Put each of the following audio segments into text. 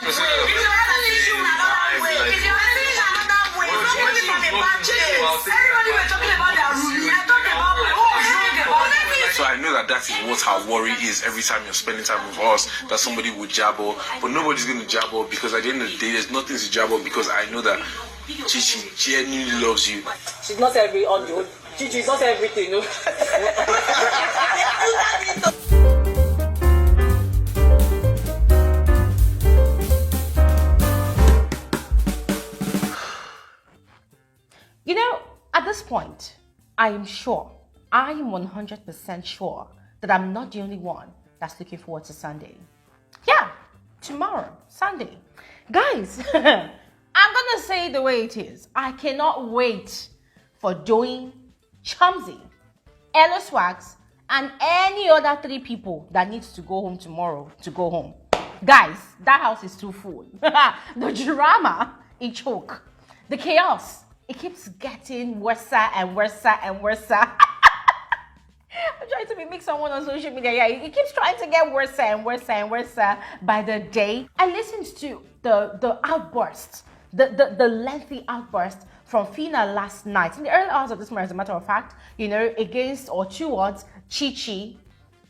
So I know that is what our worry is every time you're spending time with us, that somebody would jabber, but nobody's going to jabber, because at the end of the day, there's nothing to jabber, because I know that Chichi genuinely loves you. She's not every audio. Chichi is not everything, no? You know, at this point, I am 100% sure that I'm not the only one that's looking forward to Sunday. Yeah, tomorrow, Sunday. Guys, I'm gonna say it the way it is. I cannot wait for Doing, Chumsy, Ella Swags, and any other 3 people that needs to go home tomorrow to go home. Guys, that house is too full. The drama, it choke. The chaos, it keeps getting worse and worse and worse. I'm trying to mimic someone on social media. Yeah, it keeps trying to get worse and worse and worse by the day. I listened to the outburst, the lengthy outburst from Phyna last night, in the early hours of this morning, as a matter of fact, you know, against or towards Chichi.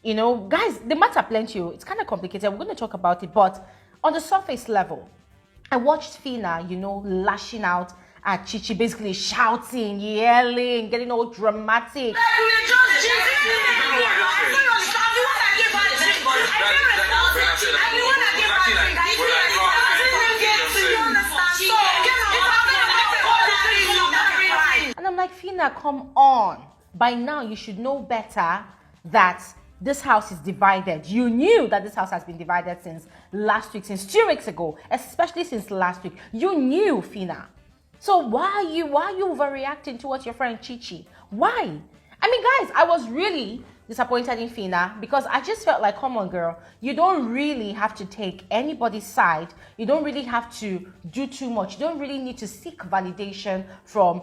You know, guys, the matter plenty. It's kind of complicated. We're going to talk about it, but on the surface level, I watched Phyna, you know, lashing out at Chichi, basically shouting, yelling, getting all dramatic. And I'm like, Phyna, come on. By now, you should know better that this house is divided. You knew that this house has been divided since last week, since 2 weeks ago, especially since last week. You knew, Phyna. So why are you overreacting towards your friend Chichi? Why? I mean, guys, I was really disappointed in Phyna, because I just felt like, come on, girl, you don't really have to take anybody's side. You don't really have to do too much. You don't really need to seek validation from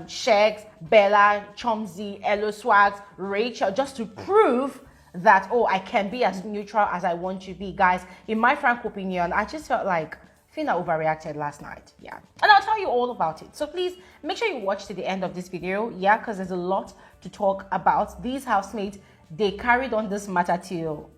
Shegs, Bella, Chumsy, Elo Swags, Rachel, just to prove that, oh, I can be as neutral as I want to be. Guys, in my frank opinion, I just felt like Phyna overreacted last night. Yeah, and I'll tell you all about it. So please make sure you watch to the end of this video. Yeah, because there's a lot to talk about. These housemates, they carried on this matter till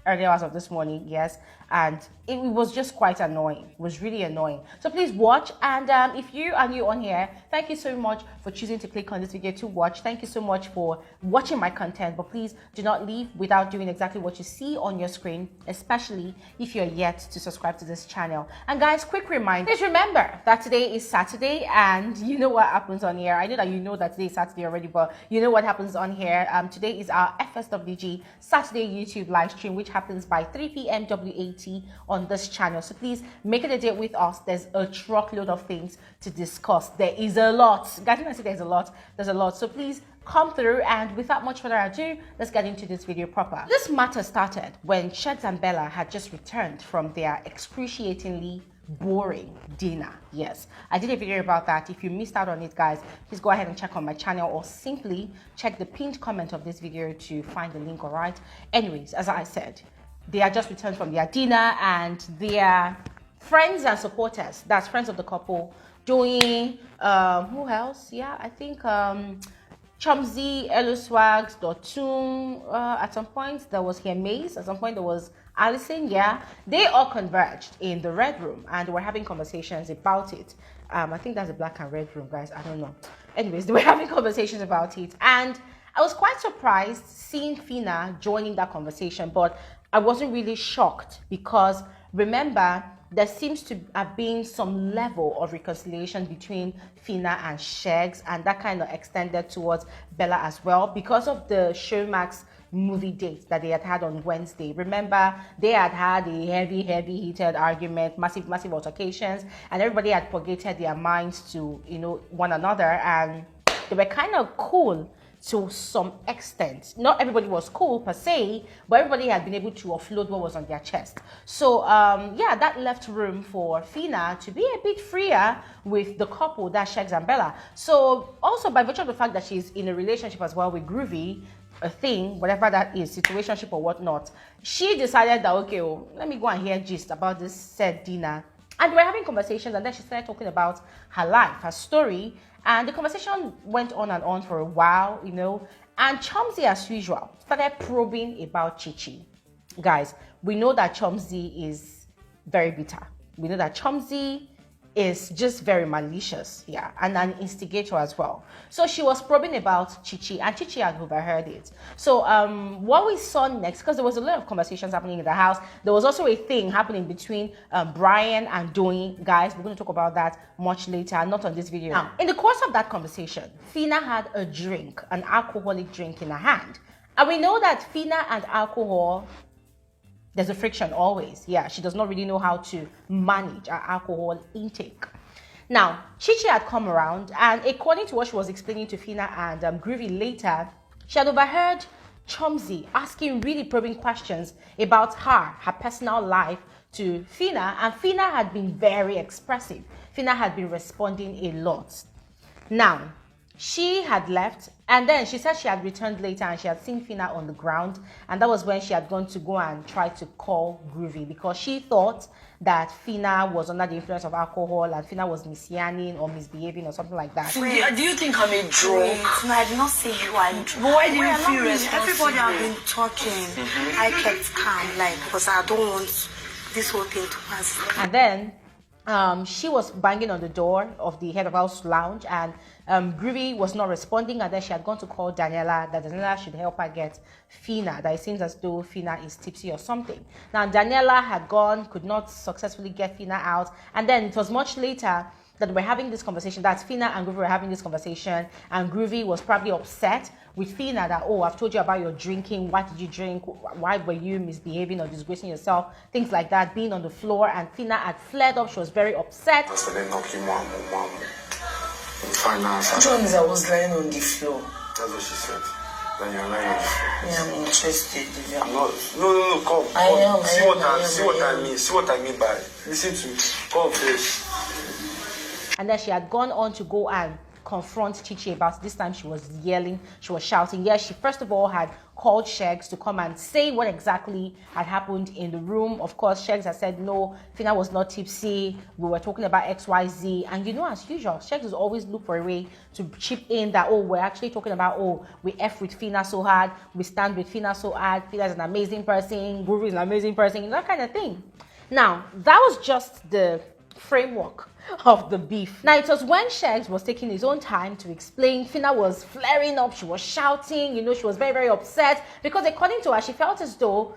early hours of this morning. Yes, and it was just quite annoying. It was really annoying. So please watch, and if you are new on here, thank you so much for choosing to click on this video to watch. Thank you so much for watching my content, but please do not leave without doing exactly what you see on your screen, especially if you're yet to subscribe to this channel. And guys, quick reminder, please remember that today is Saturday, and you know what happens on here. I know that you know that today is Saturday already, but you know what happens on here. Today is our FSWG Saturday YouTube live stream, which happens by 3 p.m. WAT on this channel. So please make it a date with us. There's a truckload of things to discuss. There is a lot. Guys, when I say there's a lot, so please come through, and without much further ado, let's get into this video proper. This matter started when Shegs and Bella had just returned from their excruciatingly boring dinner. Yes, I did a video about that. If you missed out on it, guys, please go ahead and check on my channel, or simply check the pinned comment of this video to find the link. All right, anyways, as I said, they are just returned from their dinner, and their friends and supporters, that's friends of the couple, doing who else? Yeah, I think Chumsy, Elo Swags, Dotun, at some point there was Maze, at some point there was Allison. Yeah, they all converged in the red room and were having conversations about it. I think that's the black and red room, guys, I don't know. Anyways, they were having conversations about it, and I was quite surprised seeing Phyna joining that conversation, but I wasn't really shocked, because remember, there seems to have been some level of reconciliation between Phyna and Shegs, and that kind of extended towards Bella as well, because of the Showmax movie date that they had had on Wednesday. Remember, they had had a heavy heated argument, massive altercations, and everybody had purgated their minds to, you know, one another, and they were kind of cool to some extent. Not everybody was cool per se, but everybody had been able to offload what was on their chest. So yeah, that left room for Phyna to be a bit freer with the couple, that Shegs and Bella. So also by virtue of the fact that she's in a relationship as well with Groovyi, a thing, whatever that is, situationship or whatnot, she decided that, okay, well, let me go and hear gist about this said dinner. And we're having conversations, and then she started talking about her life, her story, and the conversation went on for a while, you know. And Chomzy, as usual, started probing about Chichi. Guys, we know that Chomzy is very bitter. We know that Chomzy is just very malicious, yeah, and an instigator as well. So she was probing about Chichi, and Chichi had overheard it. So what we saw next, because there was a lot of conversations happening in the house, there was also a thing happening between Brian and Doyin. Guys, we're going to talk about that much later, not on this video. Now, in the course of that conversation, Phyna had a drink, an alcoholic drink in her hand. And we know that Phyna and alcohol, there's a friction always. Yeah, she does not really know how to manage her alcohol intake. Now, Chichi had come around, and according to what she was explaining to Phyna and Groovyi later, she had overheard Chomzy asking really probing questions about her personal life to Phyna, and Phyna had been very expressive. Phyna had been responding a lot. Now, she had left, and then she said she had returned later and she had seen Phyna on the ground, and that was when she had gone to go and try to call Groovyi, because she thought that Phyna was under the influence of alcohol and Phyna was misyanning or misbehaving or something like that. Wait, do you think I'm a drunk? No, I did not say you are drunk. But why do you feel responsible? Everybody have been talking. I kept calm, like, because I don't want this whole thing to pass. And then she was banging on the door of the head of house lounge, and Groovyi was not responding, and then she had gone to call Daniela, that Daniela should help her get Phyna, that it seems as though Phyna is tipsy or something. Now, Daniela had gone, could not successfully get Phyna out, and then it was much later that we're having this conversation, that Phyna and Groovyi were having this conversation, and Groovyi was probably upset with Phyna that, oh, I've told you about your drinking, why did you drink, why were you misbehaving or disgracing yourself, things like that, being on the floor, and Phyna had flared up, she was very upset. Jones, I was lying on the floor. That's what she said. Then you're lying on the floor. Yeah, I'm interested. I'm not. No, come. I am. See what I mean. See what I mean by. Listen to me. Come first. And then she had gone on to go and confront Chichi about this time. She was yelling, she was shouting. Yes, she first of all had called Shegs to come and say what exactly had happened in the room. Of course, Shegs had said no, Phyna was not tipsy, we were talking about XYZ. And you know, as usual, Shegs is always look for a way to chip in that, oh, we're actually talking about, oh, we F with Phyna so hard, we stand with Phyna so hard, Phyna is an amazing person, Groovyi is an amazing person, that kind of thing. Now, that was just the framework of the beef. Now, it was when Shegs was taking his own time to explain, Phyna was flaring up, she was shouting, you know, she was very, very upset, because according to her, she felt as though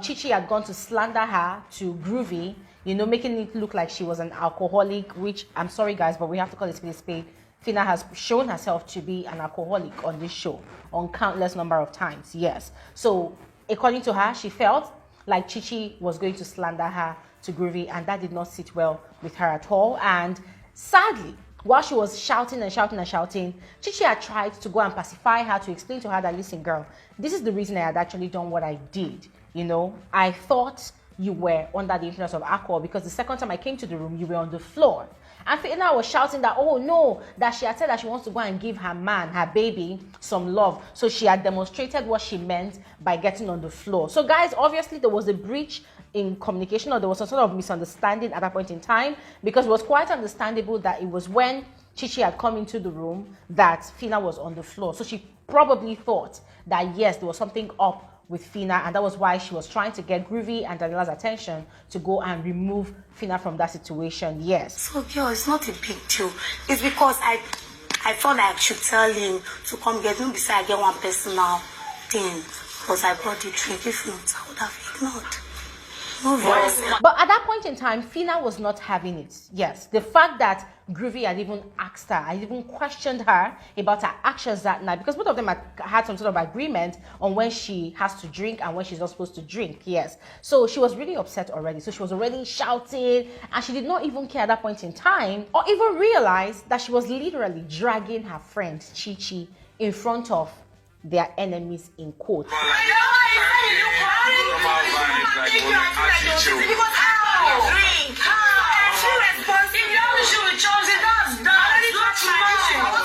Chichi had gone to slander her to Groovyi, you know, making it look like she was an alcoholic, which, I'm sorry guys, but we have to call it a spade. Phyna has shown herself to be an alcoholic on this show on countless number of times, yes. So, according to her, she felt like Chichi was going to slander her to Groovyi, and that did not sit well with her at all. And sadly, while she was shouting and shouting and shouting, Chichi had tried to go and pacify her, to explain to her that, listen girl, this is the reason I had actually done what I did. You know, I thought you were under the influence of alcohol, because the second time I came to the room, you were on the floor. And Phyna was shouting that, oh no, that she had said that she wants to go and give her man, her baby, some love. So she had demonstrated what she meant by getting on the floor. So guys, obviously there was a breach in communication, or there was a sort of misunderstanding at that point in time, because it was quite understandable that it was when Chichi had come into the room that Phyna was on the floor. So she probably thought that yes, there was something up with Phyna, and that was why she was trying to get Groovyi and Daniela's attention to go and remove Phyna from that situation. Yes. So girl, it's not a big deal. It's because I thought I should tell him to come get me besides I get one personal thing, because I brought the drink. If not, I would have ignored. But at that point in time, Phyna was not having it. Yes, the fact that Groovyi had even asked her, had even questioned her about her actions that night, because both of them had some sort of agreement on when she has to drink and when she's not supposed to drink. Yes, so she was really upset already. So she was already shouting, and she did not even care at that point in time, or even realize that she was literally dragging her friend Chichi in front of their enemies, in quotes.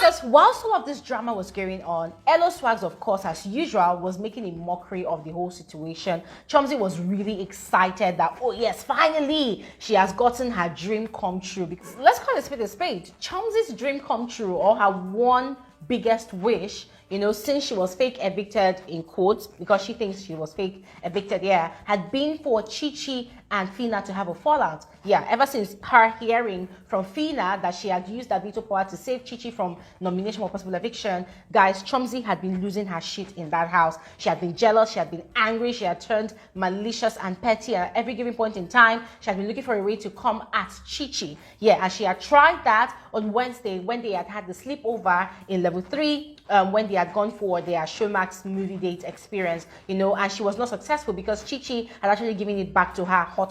Because Because whilst all of this drama was going on, Elo Swags, of course, as usual, was making a mockery of the whole situation. Chomzy was really excited that, oh yes, finally, she has gotten her dream come true. Because let's call it a spade. Chomzy's dream come true, or her one biggest wish, you know, since she was fake evicted, in quotes, because she thinks she was fake evicted, yeah, had been for Chi and Phyna to have a fallout. Yeah, ever since her hearing from Phyna that she had used that veto power to save Chi from nomination for possible eviction, guys, Chomzy had been losing her shit in that house. She had been jealous, she had been angry, she had turned malicious and petty at every given point in time. She had been looking for a way to come at Chi. Yeah, and she had tried that on Wednesday when they had the sleepover in level 3, when they had gone for their Showmax movie date experience, you know, and she was not successful because Chi had actually given it back to her hot.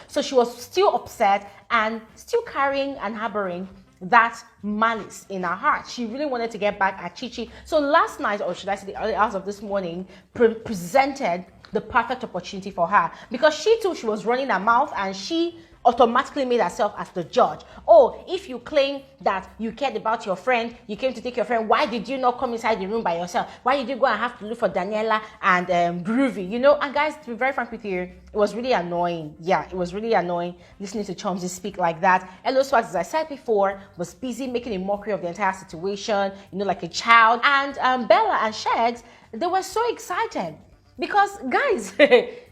So she was still upset and still carrying and harboring that malice in her heart. She really wanted to get back at Chi. So last night, or should I say the early hours of this morning, presented the perfect opportunity for her, because she too, she was running her mouth and she automatically made herself as the judge. Oh, if you claim that you cared about your friend, you came to take your friend, why did you not come inside the room by yourself? Why did you go and have to look for Daniela and Groovyi? You know, and guys, to be very frank with you, it was really annoying. Yeah, it was really annoying listening to Chomzy speak like that. Elo Swags, as I said before, was busy making a mockery of the entire situation, you know, like a child. And Bella and Shegs, they were so excited because, guys,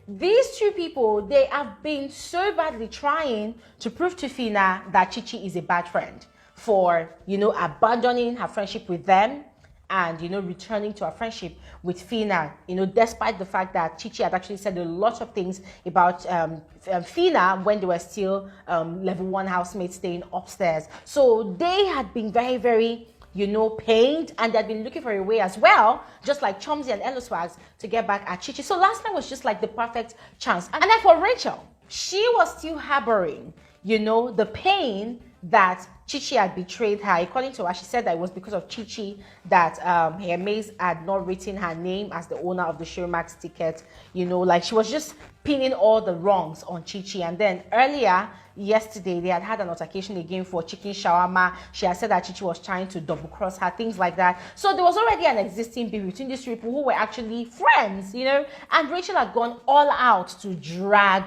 these two people, they have been so badly trying to prove to Phyna that Chi is a bad friend for, you know, abandoning her friendship with them and, you know, returning to her friendship with Phyna, you know, despite the fact that Chi had actually said a lot of things about Phyna when they were still level 1 housemates staying upstairs. So they had been very, very, you know, pained, and they'd been looking for a way as well, just like Chomzy and Elo Swags, to get back at Chi. So last night was just like the perfect chance. And then for Rachel, she was still harboring, you know, the pain that Chi had betrayed her. According to her, she said that it was because of Chi that Hermes had not written her name as the owner of the Showmax ticket. You know, like she was just pinning all the wrongs on Chi. And then earlier, yesterday, they had an altercation again for chicken shawarma. She had said that Chi was trying to double cross her, things like that. So there was already an existing beef between these people who were actually friends, you know, and Rachel had gone all out to drag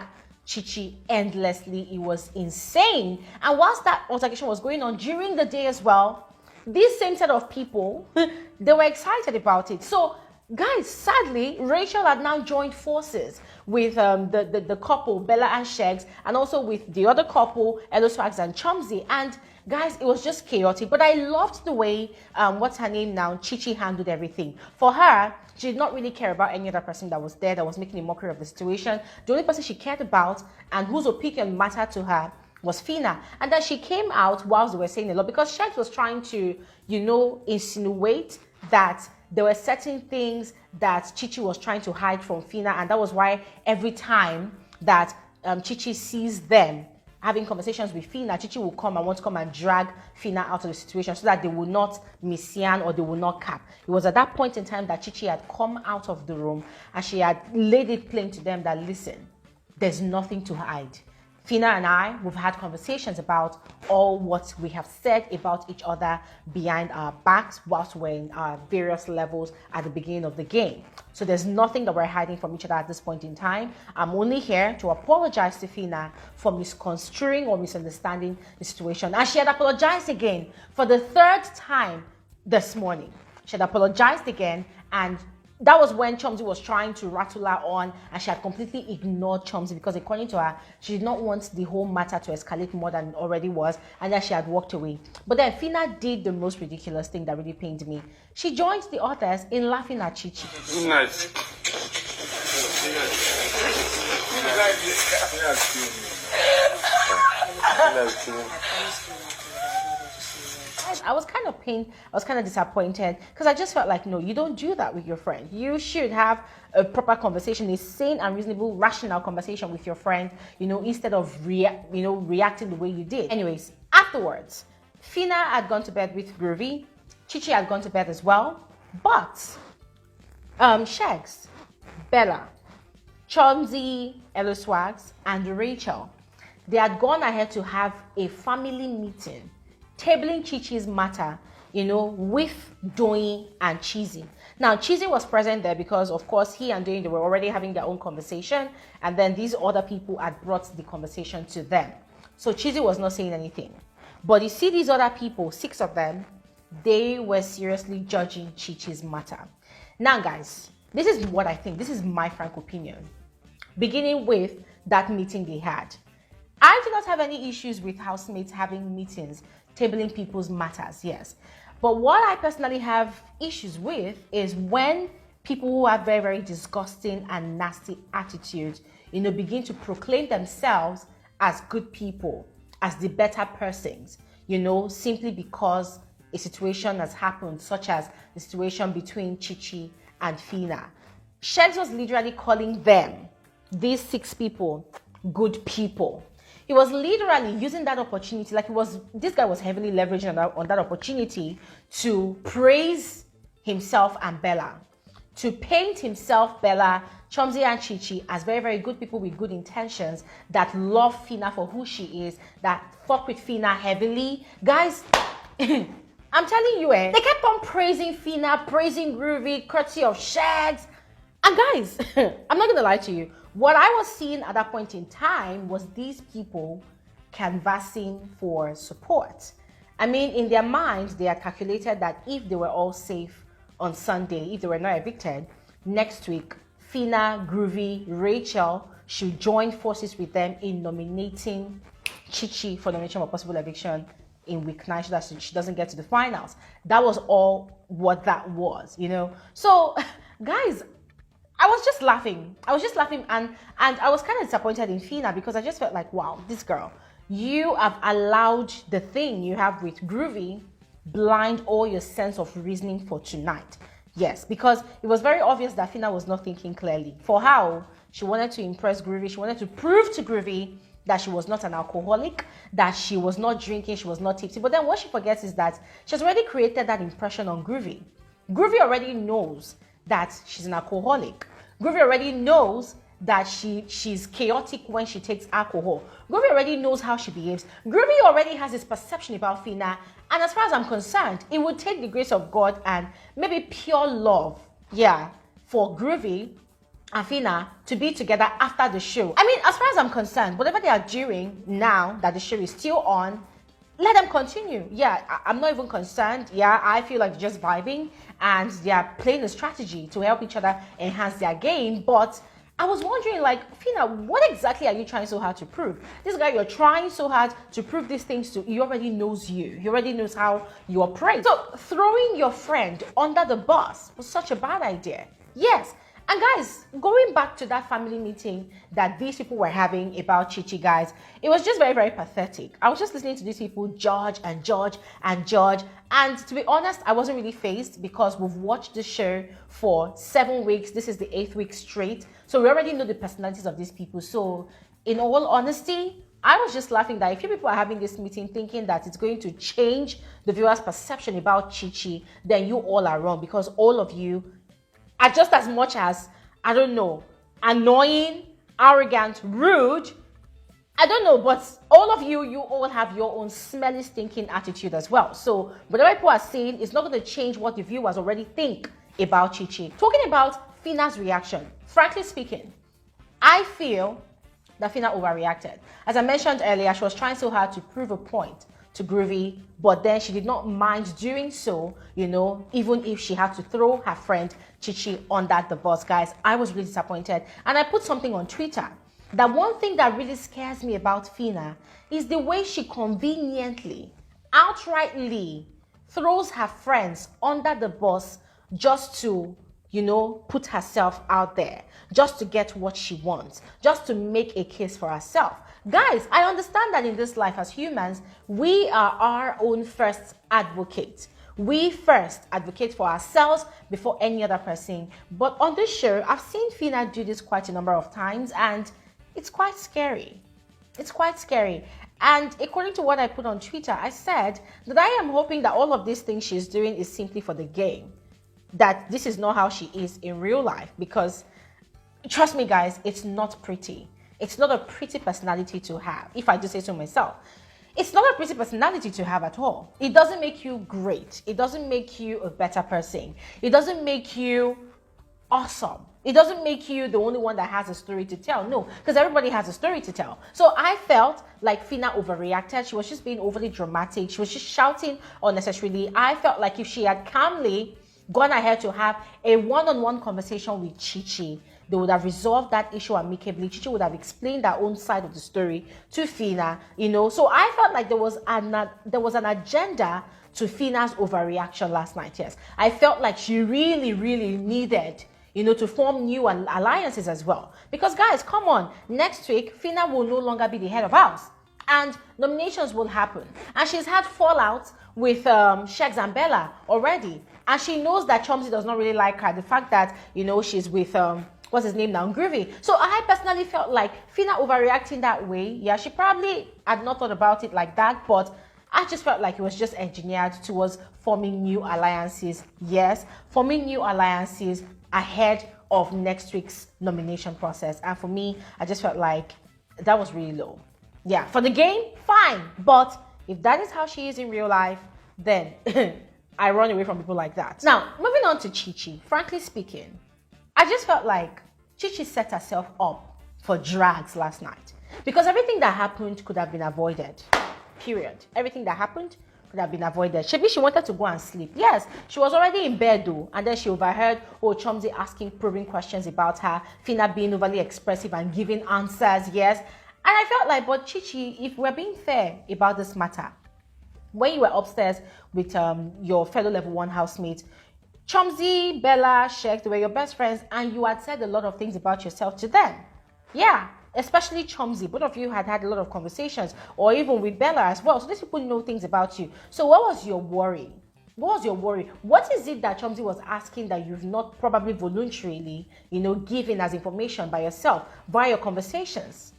Chi endlessly. It was insane. And whilst that altercation was going on during the day as well, this same set of people, they were excited about it. So guys, sadly, Rachel had now joined forces with the couple, Bella and Shegs, and also with the other couple, Elo Swags and Chomzy. And guys, it was just chaotic. But I loved the way, what's her name now, Chi handled everything. For her, she did not really care about any other person that was there that was making a mockery of the situation. The only person she cared about and whose opinion mattered to her was Phyna. And then she came out whilst they were saying a lot, because Shegs was trying to, you know, insinuate that there were certain things that Chi was trying to hide from Phyna, and that was why every time that Chi sees them having conversations with Phyna, Chi will come and want to come and drag Phyna out of the situation so that they will not missian or they will not cap. It was at that point in time that Chi had come out of the room and she had laid it plain to them that, listen, there's nothing to hide. Phyna and I, we've had conversations about all what we have said about each other behind our backs whilst we're in our various levels at the beginning of the game. So there's nothing that we're hiding from each other at this point in time. I'm only here to apologize to Phyna for misconstruing or misunderstanding the situation. And she had apologized again for the 3rd time this morning. She had apologized again, and that was when Chomzy was trying to rattle her on, and she had completely ignored Chomzy because, according to her, she did not want the whole matter to escalate more than it already was, and then she had walked away. But then Phyna did the most ridiculous thing that really pained me. She joined the others in laughing at Chi. Nice. I was kind of pained, I was kind of disappointed, because I just felt like, no, you don't do that with your friend. You should have a proper conversation, a sane and reasonable, rational conversation with your friend, you know, instead of reacting the way you did. Anyways, afterwards, Phyna had gone to bed with Groovyi, Chi had gone to bed as well, but Shegs, Bella, Chomzy, Elo Swags, and Rachel, they had gone ahead to have a family meeting, tabling Chi's matter with Doyin and Cheesy. Now, Cheesy was present there because, of course, he and Doyin, they were already having their own conversation, and then these other people had brought the conversation to them. So Cheesy was not saying anything. But you see these other people, 6 of them, they were seriously judging Chichi's matter. Now, guys, this is what I think. This is my frank opinion. Beginning with that meeting they had. I do not have any issues with housemates having meetings, tabling people's matters, yes. But what I personally have issues with is when people who have very, very disgusting and nasty attitudes, begin to proclaim themselves as good people, as the better persons, simply because a situation has happened, such as the situation between Chichi and Phyna. Shegs was literally calling them, these 6 people, good people. He was literally using that opportunity, this guy was heavily leveraging on that opportunity to praise himself and Bella, to paint himself, Bella, Chomzi and Chichi as very, very good people with good intentions that love Phyna for who she is, that fuck with Phyna heavily. Guys, I'm telling you, they kept on praising Phyna, praising Groovyi, courtesy of Shegs. And guys, I'm not gonna lie to you. What I was seeing at that point in time was these people canvassing for support. I mean, in their minds, they had calculated that if they were all safe on Sunday, if they were not evicted, next week, Phyna, Groovyi, Rachel should join forces with them in nominating Chichi for nomination for possible eviction in week 9 so that she doesn't get to the finals. That was all what that was, So, guys, I was just laughing and I was kind of disappointed in Phyna because I just felt like, wow, this girl, you have allowed the thing you have with Groovyi blind all your sense of reasoning for tonight. Yes, because it was very obvious that Phyna was not thinking clearly. For how she wanted to impress Groovyi, she wanted to prove to Groovyi that she was not an alcoholic, that she was not drinking, she was not tipsy. But then what she forgets is that she has already created that impression on Groovyi. Groovyi already knows that she's an alcoholic. Groovyi already knows that she's chaotic when she takes alcohol. Groovyi already knows how she behaves. Groovyi already has this perception about Phyna. And as far as I'm concerned, it would take the grace of God and maybe pure love, for Groovyi and Phyna to be together after the show. I mean, as far as I'm concerned, whatever they are doing now that the show is still on, let them continue. I'm not even concerned. I feel like they're just vibing and they're playing a strategy to help each other enhance their game. But I was wondering, Phyna, what exactly are you trying so hard to prove? This guy you're trying so hard to prove these things to, he already knows you. He already knows how you operate. So throwing your friend under the bus was such a bad idea. Yes. And guys, going back to that family meeting that these people were having about Chichi, guys, it was just very, very pathetic. I was just listening to these people judge and judge and judge. And to be honest, I wasn't really fazed because we've watched the show for 7 weeks. This is the 8th week straight. So we already know the personalities of these people. So in all honesty, I was just laughing that if you people are having this meeting thinking that it's going to change the viewer's perception about Chichi, then you all are wrong because all of you are just as much as, I don't know, annoying, arrogant, rude. I don't know, but all of you all have your own smelly, stinking attitude as well. So whatever people are saying is not going to change what the viewers already think about Chichi. Talking about Phyna's reaction, frankly speaking, I feel that Phyna overreacted. As I mentioned earlier, she was trying so hard to prove a point to Groovyi, but then she did not mind doing so, even if she had to throw her friend Chichi under the bus. Guys, I was really disappointed. And I put something on Twitter that one thing that really scares me about Phyna is the way she conveniently, outrightly throws her friends under the bus just to, put herself out there, just to get what she wants, just to make a case for herself. Guys, I understand that in this life as humans, we are our own first advocate. We first advocate for ourselves before any other person. But on this show, I've seen Phyna do this quite a number of times and it's quite scary. It's quite scary. And according to what I put on Twitter, I said that I am hoping that all of these things she's doing is simply for the game. That this is not how she is in real life. Because, trust me guys, it's not pretty. It's not a pretty personality to have, if I do say so myself. it's not a pretty personality to have at all. It doesn't make you great. It doesn't make you a better person. It doesn't make you awesome. It doesn't make you the only one that has a story to tell. No, because everybody has a story to tell. So I felt like Phyna overreacted. She was just being overly dramatic. She was just shouting unnecessarily. I felt like if she had calmly gone ahead to have a one-on-one conversation with Chichi, they would have resolved that issue amicably. Chichi would have explained her own side of the story to Phyna, you know. So I felt like there was an agenda to Phyna's overreaction last night. Yes, I felt like she really, really needed, you know, to form new alliances as well. Because guys, come on, next week Phyna will no longer be the head of house, and nominations will happen. And she's had fallout with Shegs and Bella already, and she knows that Chomzy does not really like her. The fact that, you know, she's with what's his name now, Groovyi. So I personally felt like Phyna overreacting that way. Yeah, she probably had not thought about it like that, but I just felt like it was just engineered towards forming new alliances. Yes, forming new alliances ahead of next week's nomination process. And for me, I just felt like that was really low. Yeah, for the game, fine. But if that is how she is in real life, then I run away from people like that. Now, moving on to Chichi. Frankly speaking, I just felt like Chichi set herself up for drags last night. Because everything that happened could have been avoided. Period. Everything that happened could have been avoided. Maybe she wanted to go and sleep. Yes, she was already in bed though. And then she overheard Chomzy asking probing questions about her, Phyna being overly expressive and giving answers. Yes. And I felt like, but Chichi, if we're being fair about this matter, when you were upstairs with your fellow level 1 housemate, Chomzy, Bella, Shegs, they were your best friends, and you had said a lot of things about yourself to them. Yeah, especially Chomzy. Both of you had a lot of conversations, or even with Bella as well. So these people know things about you. So what was your worry? What was your worry? What is it that Chomzy was asking that you've not probably voluntarily, you know, given as information by yourself via your conversations?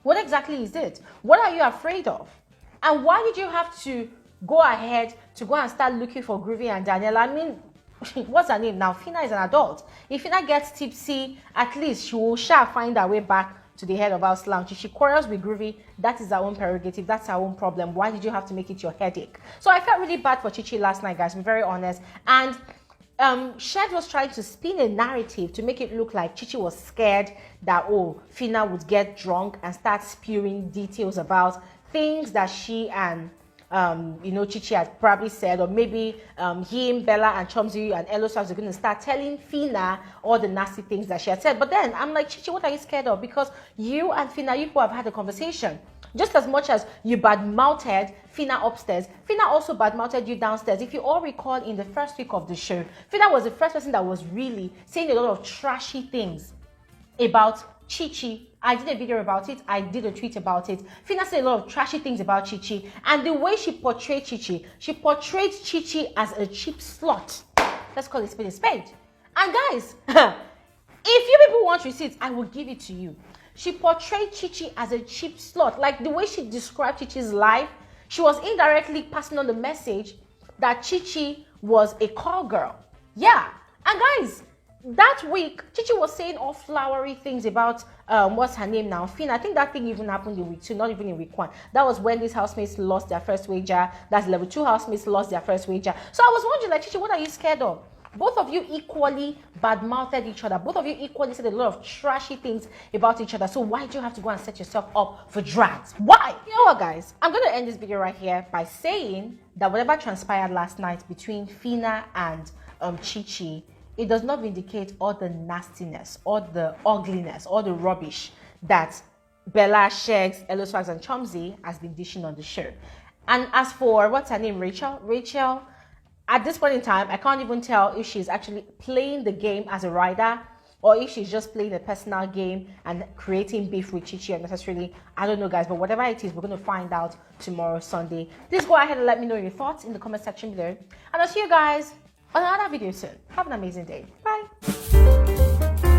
What exactly is it? What are you afraid of? And why did you have to go ahead to go and start looking for Groovyi and Daniela? I mean, what's her name now? Phyna is an adult. If Phyna gets tipsy, at least she will find her way back to the head of house lounge. If she quarrels with Groovyi, that is her own prerogative. That's her own problem. Why did you have to make it your headache? So I felt really bad for Chichi last night, guys, to be very honest. And Shed was trying to spin a narrative to make it look like Chichi was scared that, Phyna would get drunk and start spewing details about things that she and Chichi had probably said, or maybe him, Bella, and Chomzy and Elosav are going to start telling Phyna all the nasty things that she had said. But then I'm like, Chichi, what are you scared of? Because you and Phyna, you people have had a conversation. Just as much as you bad-mouthed Phyna upstairs, Phyna also bad-mouthed you downstairs. If you all recall, in the first week of the show, Phyna was the first person that was really saying a lot of trashy things about Chichi. I did a video about it. I did a tweet about it. Phyna said a lot of trashy things about Chichi. And the way she portrayed Chichi as a cheap slut. Let's call it spade a spade. And guys, if you people want receipts, I will give it to you. She portrayed Chichi as a cheap slut. Like the way she described Chichi's life, she was indirectly passing on the message that Chichi was a call girl. Yeah. And guys, that week, Chichi was saying all flowery things about, what's her name now? Phyna. I think that thing even happened in week 2, not even in week 1. That was when these housemates lost their first wager. That's level 2 housemates lost their first wager. So I was wondering, like, Chichi, what are you scared of? Both of you equally bad-mouthed each other. Both of you equally said a lot of trashy things about each other. So why do you have to go and set yourself up for drags? Why? You know what, guys? I'm going to end this video right here by saying that whatever transpired last night between Phyna and Chichi, it does not vindicate all the nastiness, all the ugliness, all the rubbish that Bella, Shegs, Eloswags, and Chomzy has been dishing on the show. And as for, what's her name, Rachel, at this point in time, I can't even tell if she's actually playing the game as a rider or if she's just playing a personal game and creating beef with Chichi unnecessarily. I don't know, guys, but whatever it is, we're going to find out tomorrow, Sunday. Please go ahead and let me know your thoughts in the comment section below. And I'll see you guys on another video soon. Have an amazing day. Bye.